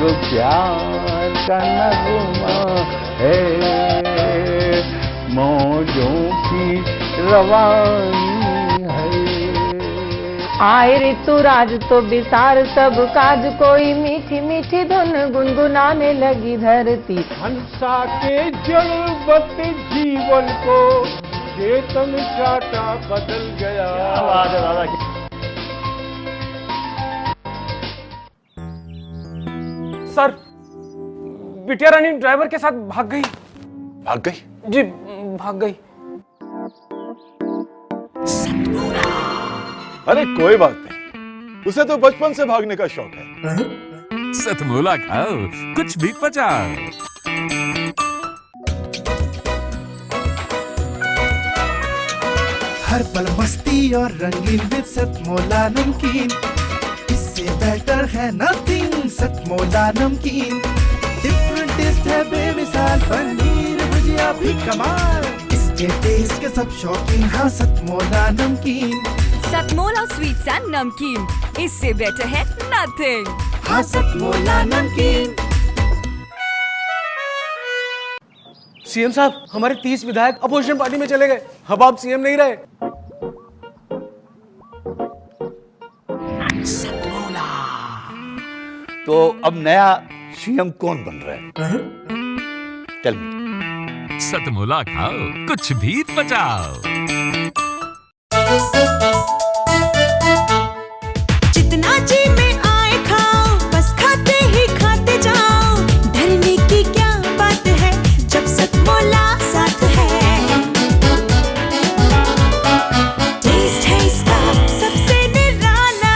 प्यार का नगमा है, मौजों की रवानी है। आए ऋतुराज तो विसार सब काज, कोई मीठी मीठी धुन गुनगुनाने लगी धरती। हंसा के जड़वत जीवन को चेतन चाटा बदल गया। आवाज है दादा की। सर, बिटिया रानी ड्राइवर के साथ भाग गई। भाग गई? जी, भाग गई। अरे कोई बात नहीं, उसे तो बचपन से भागने का शौक है। सतमोला खाओ, कुछ भी पचाओ। हर पल मस्ती और रंगीन विद सतमोला नमकीन, इससे बेटर है नथिंग। सतमोला नमकीन डिफरेंट टेस्ट है बेमिसाल, पनीर भुजिया भी कमाल, इसके टेस्ट के सब शौकीन। हाँ सतमोला नमकीन, सतमोला स्वीट्स एंड नमकीन, इससे बेटर है नथिंग। हाँ सतमोला नमकीन। सीएम साहब, हमारे 30 विधायक अपोजिशन पार्टी में चले गए। अब आप सीएम नहीं रहे। तो अब नया सीएम कौन बन रहा है? Tell me. सतमोला खाओ, कुछ भी पचाओ। जितना जी में आए खाओ, बस खाते ही खाते जाओ। डरने की क्या बात है जब सतमोला साथ है। टेस्ट है इसका सबसे निराला,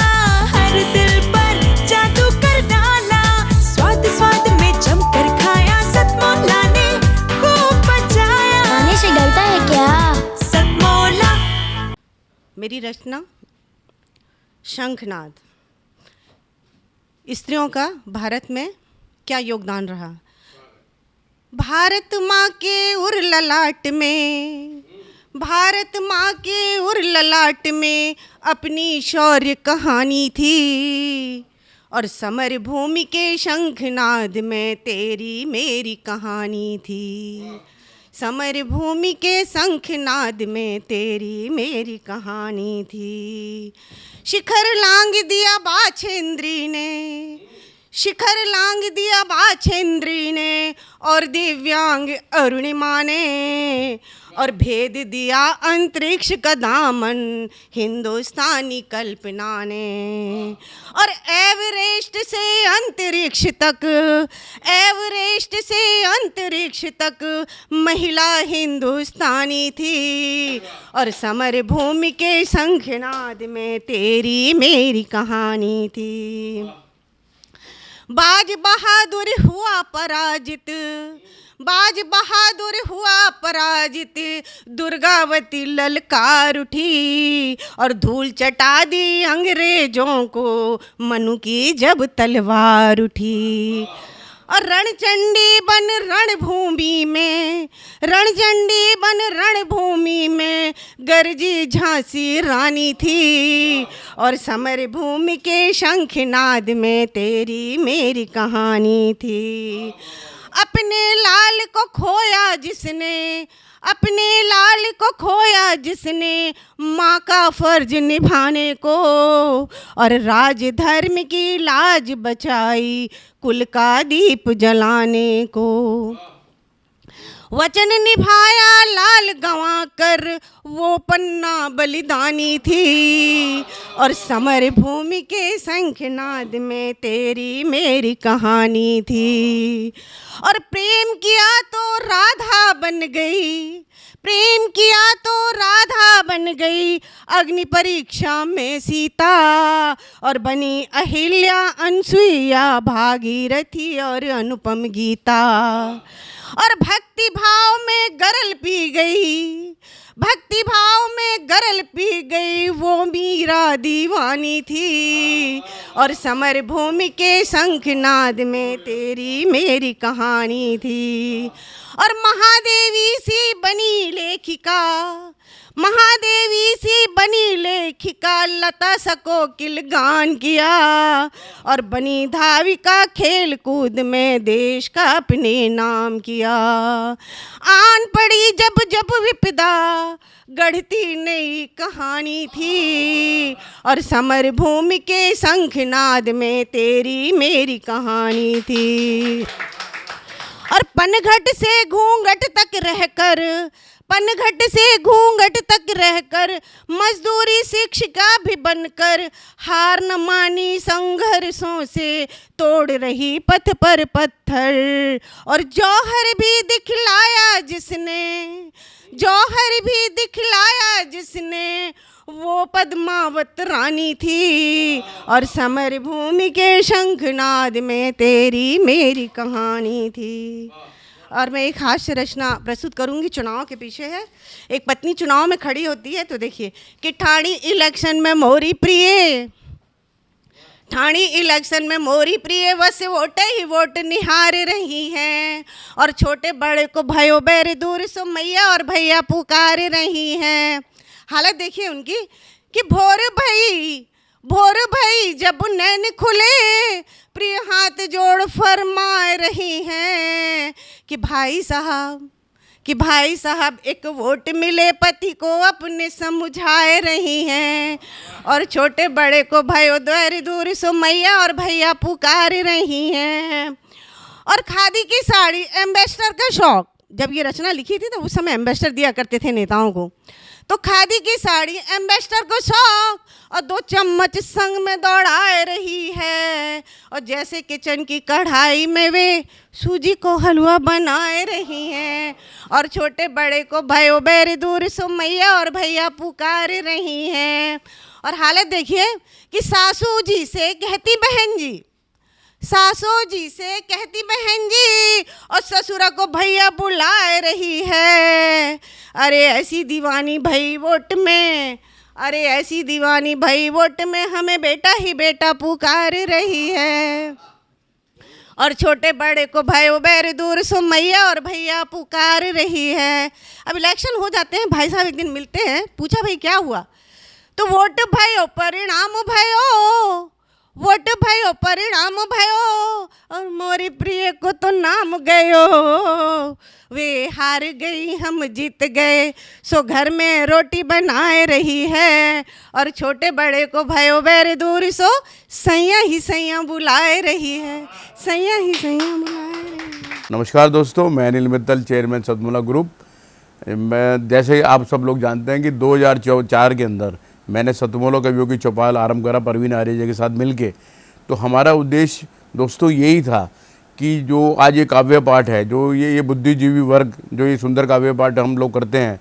हर दिल पर जादू कर डाला। स्वाद स्वाद में जमकर खाया, सतमोला ने खूब बचाया। खाने से गलता है क्या? सतमोला। मेरी रचना शंखनाद। स्त्रियों का भारत में क्या योगदान रहा। भारत माँ के उर ललाट में, भारत माँ के उर ललाट में अपनी शौर्य कहानी थी। और समर भूमि के शंखनाद में तेरी मेरी कहानी थी। समर भूमि के शंखनाद में तेरी मेरी कहानी थी। शिखर लांग दिया बाछेंद्री ने, शिखर लांग दिया बाछेंद्री ने, और दिव्यांग अरुणिमा ने, और भेद दिया अंतरिक्ष का दामन हिंदुस्तानी कल्पना ने। और एवरेस्ट से अंतरिक्ष तक, एवरेस्ट से अंतरिक्ष तक महिला हिंदुस्तानी थी। और समर भूमि के शंखनाद में तेरी मेरी कहानी थी। बाज बहादुर हुआ पराजित, बाज बहादुर हुआ पराजित, दुर्गावती ललकार उठी। और धूल चटा दी अंग्रेजों को मनु की जब तलवार उठी। और रणचंडी बन रणभूमि में, रणचंडी बन रणभूमि में गरजी झांसी रानी थी। और समर भूमि के शंखनाद में तेरी मेरी कहानी थी। अपने लाल को खोया जिसने, अपने लाल को खोया जिसने, माँ का फर्ज निभाने को। और राज धर्म की लाज बचाई, कुल का दीप जलाने को। वचन निभाया लाल गंवा कर, वो पन्ना बलिदानी थी। और समर भूमि के शंखनाद में तेरी मेरी कहानी थी। और प्रेम किया तो राधा बन गई, प्रेम किया तो राधा बन गई, अग्नि परीक्षा में सीता। और बनी अहिल्या अनसुईया भागीरथी और अनुपम गीता। और भक्ति भाव में गरल पी गई, भक्ति भाव में गरल पी गई, वो मीरा दीवानी थी। और समर भूमि के शंखनाद में तेरी मेरी कहानी थी। और महादेवी सी बनी लेकिन लेखिका, महादेवी सी बनी लेखिका, लता सको किल गान किया और बनी धाविका, खेल कूद में देश का अपने नाम किया। आन पड़ी जब जब विपदा, गढ़ती नई कहानी थी और समर भूमि के शंखनाद में तेरी मेरी कहानी थी। और पनघट से घूंघट तक रहकर, पनघट से घूंघट तक रहकर, मजदूरी शिक्षिका भी बनकर, हार न मानी संघर्षों से, तोड़ रही पथ पर पत्थर। और जौहर भी दिखलाया जिसने, जौहर भी दिखलाया जिसने, वो पद्मावत रानी थी और समर भूमि के शंखनाद में तेरी मेरी कहानी थी। और मैं एक हास्य रचना प्रस्तुत करूंगी, चुनाव के पीछे है। एक पत्नी चुनाव में खड़ी होती है तो देखिए कि ठाणी इलेक्शन में मोरी प्रिय, ठाणी इलेक्शन में मोरी प्रिय, बस वोटे ही वोट निहार रही हैं और छोटे बड़े को भयो बैर दूर सो मैया और भैया पुकार रही हैं। हालत देखिए उनकी कि भोर भई जब नैन खुले, प्रिय हाथ जोड़ फरमाए रही हैं कि भाई साहब एक वोट मिले, पति को अपने समझाए रही हैं और छोटे बड़े को भयो द्वार दूर सो मैया और भैया पुकार रही हैं। और खादी की साड़ी, एम्बेसडर का शौक, जब ये रचना लिखी थी तो उस समय एम्बेसडर दिया करते थे नेताओं को, तो खादी की साड़ी एम्बेसडर को शौक और 2 चम्मच संग में दौड़ाए रही है और जैसे किचन की कढ़ाई में वे सूजी को हलवा बनाए रही हैं और छोटे बड़े को भयो बैर दूर सो मैया और भैया पुकार रही हैं। और हालत देखिए कि सासू जी से कहती बहन जी, सासू जी से कहती बहन जी और ससुरा को भैया बुलाए रही है। अरे ऐसी दीवानी भई वोट में, अरे ऐसी दीवानी भई वोट में, हमें बेटा ही बेटा पुकार रही है और छोटे बड़े को भयो बैर दूर सो मैया और भैया पुकार रही है। अब इलेक्शन हो जाते हैं, भाई साहब एक दिन मिलते हैं, पूछा भाई क्या हुआ, तो वोट भयो परिणाम भयो, वोट भयो परिणाम भयो और मोरी प्रिय को तो नाम गयो, वे हार गई हम जीत गए, सो घर में रोटी बनाए रही है और छोटे बड़े को भयो बैर दूर सो सैया ही सैया बुलाए रही है, सैया ही सैया बुलाए रही है। नमस्कार दोस्तों, मैं अनिल मित्तल, चेयरमैन सतमोला ग्रुप। मैं जैसे आप सब लोग जानते हैं कि 2004 के अंदर मैंने सतमोला कवियों की चौपाल आरंभ करा परवीन आर्य के साथ मिलके। तो हमारा उद्देश्य दोस्तों यही था कि जो आज ये काव्य पाठ है, जो ये बुद्धिजीवी वर्ग जो ये सुंदर काव्य पाठ हम लोग करते हैं,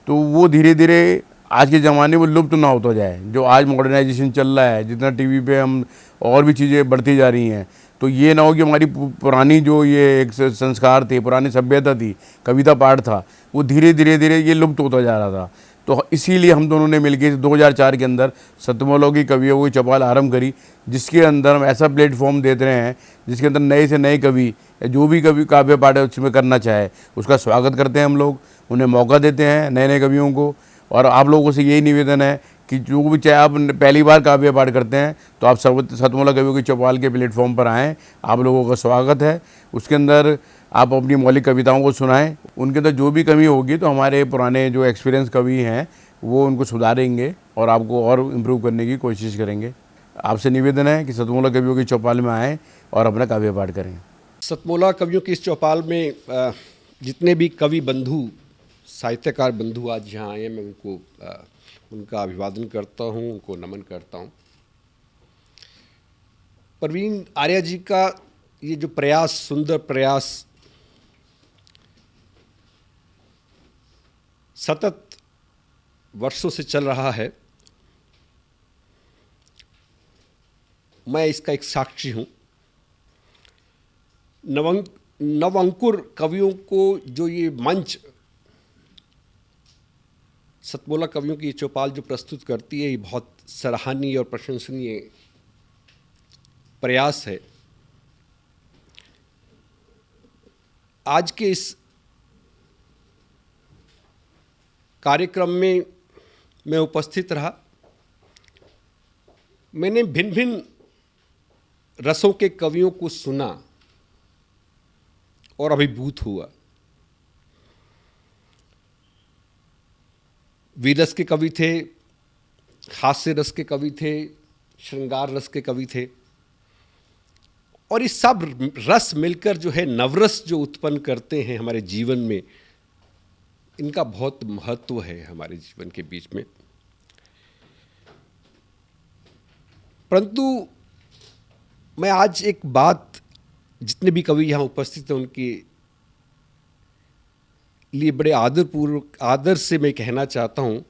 तो वो धीरे धीरे आज के ज़माने में लुप्त ना होता जाए। जो आज मॉडर्नाइजेशन चल रहा है, जितना टीवी पे हम और भी चीज़ें बढ़ती जा रही हैं, तो ये ना हो कि हमारी पुरानी जो ये एक संस्कार थे, पुरानी सभ्यता थी, कविता पाठ था, वो धीरे धीरे ये लुप्त होता जा रहा था। तो इसीलिए हम दोनों ने मिलकर 2004 के अंदर सतमोला की कवियों की चौपाल आरंभ करी, जिसके अंदर हम ऐसा प्लेटफॉर्म देते रहे हैं जिसके अंदर नए से नए कवि, जो भी कवि काव्य पाठ उसमें करना चाहे उसका स्वागत करते हैं हम लोग, उन्हें मौका देते हैं नए नए कवियों को। और आप लोगों से यही निवेदन है कि जो भी चाहे आप पहली बार काव्य पाठ करते हैं तो आप सतमोला कवियों की चौपाल के प्लेटफॉर्म पर आएँ, आप लोगों का स्वागत है। उसके अंदर आप अपनी मौलिक कविताओं को सुनाएं, उनके अंदर जो भी कमी होगी तो हमारे पुराने जो एक्सपीरियंस कवि हैं वो उनको सुधारेंगे और आपको और इम्प्रूव करने की कोशिश करेंगे। आपसे निवेदन है कि सतमोला कवियों की चौपाल में आएँ और अपना काव्य पाठ करें। सतमोला कवियों की इस चौपाल में जितने भी कवि बंधु, साहित्यकार बंधु आज यहाँ आए हैं, मैं उनको उनका अभिवादन करता हूँ, उनको नमन करता हूँ। परवीन आर्य जी का ये जो प्रयास, सुंदर प्रयास, सतत वर्षों से चल रहा है, मैं इसका एक साक्षी हूँ। नवअंकुर कवियों को जो ये मंच सतमोला कवियों की चौपाल जो प्रस्तुत करती है, ये बहुत सराहनीय और प्रशंसनीय प्रयास है। आज के इस कार्यक्रम में मैं उपस्थित रहा। मैंने भिन्न भिन्न रसों के कवियों को सुना और अभिभूत हुआ। वीरस के कवि थे, हास्य रस के कवि थे, श्रृंगार रस के कवि थे, और ये सब रस मिलकर जो है नवरस जो उत्पन्न करते हैं हमारे जीवन में, इनका बहुत महत्व है हमारे जीवन के बीच में। परंतु मैं आज एक बात जितने भी कवि यहाँ उपस्थित हैं उनके लिए बड़े आदर से मैं कहना चाहता हूँ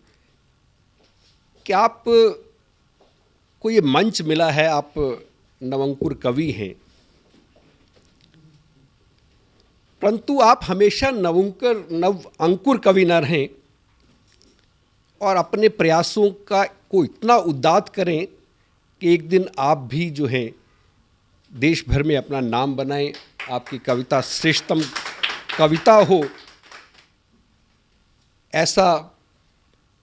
कि आप को ये मंच मिला है, आप नवंकुर कवि हैं, परंतु आप हमेशा नव अंकुर कवि न रहें और अपने प्रयासों को इतना उदात करें कि एक दिन आप भी जो है देश भर में अपना नाम बनाएं, आपकी कविता श्रेष्ठतम कविता हो, ऐसा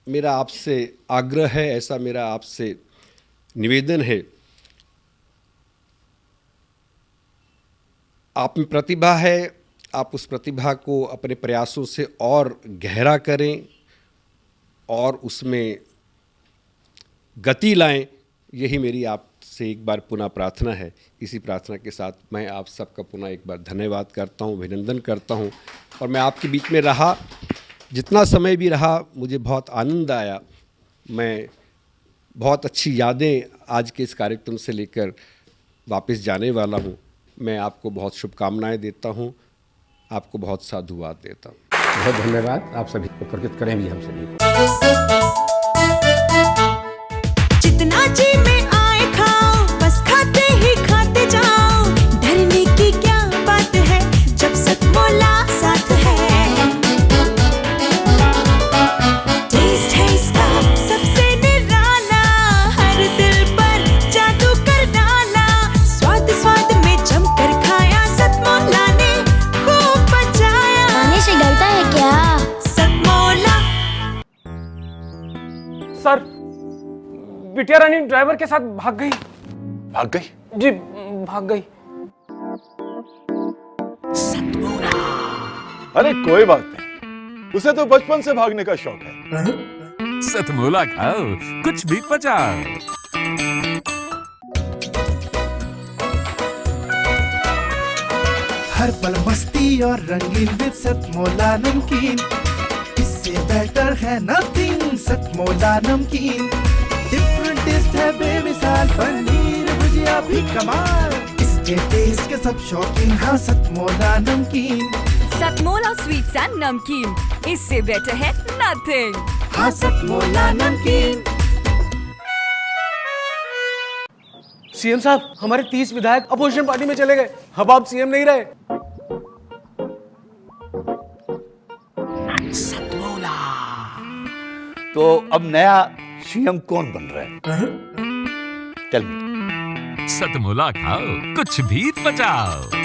मेरा आपसे आग्रह है, ऐसा मेरा आपसे निवेदन है। आप में प्रतिभा है, आप उस प्रतिभा को अपने प्रयासों से और गहरा करें और उसमें गति लाएं, यही मेरी आपसे एक बार पुनः प्रार्थना है। इसी प्रार्थना के साथ मैं आप सबका पुनः एक बार धन्यवाद करता हूं, अभिनंदन करता हूं, और मैं आपके बीच में रहा, जितना समय भी रहा मुझे बहुत आनंद आया। मैं बहुत अच्छी यादें आज के इस कार्यक्रम से लेकर वापस जाने वाला हूं। मैं आपको बहुत शुभकामनाएं देता हूं, आपको बहुत साधुवाद देता हूं। बहुत धन्यवाद। आप सभी को प्रकृत करें भी हम सभी को। जितना जी में आए खाओ, बस खाते ही खाते जाओ। डरने की क्या बात है जब सतमोला साथ है। टेस्ट है इसका सबसे निराला, हर दिल पर जादू कर डाला। स्वाद स्वाद में जमकर खाया, सतमोला ने खूब बचाया। खाने से गलता है क्या? सतमोला। सर, बिटिया रानी ड्राइवर के साथ भाग गई। भाग गई? जी, भाग गई। अरे कोई बात नहीं, उसे तो बचपन से भागने का शौक है। सतमोला खाओ, कुछ भी पचाओ। हर पल मस्ती और रंगीन विद सतमोला नमकीन, इससे बेटर है नथिंग। सतमोला नमकीन डिफरेंट टेस्ट है बेमिसाल, पनीर भुजिया भी कमाल। इसके टेस्ट के सब शौकीन, हाँ सतमोला नमकीन। सतमोला स्वीट्स एंड नमकीन, इससे बेटर है नथिंग। हाँ सतमोला नमकीन। सीएम साहब, हमारे 30 विधायक अपोजिशन पार्टी में चले गए। अब आप सीएम नहीं रहे। तो अब नया सीएम कौन बन रहा है? Tell me. सतमोला खाओ, कुछ भी पचाओ।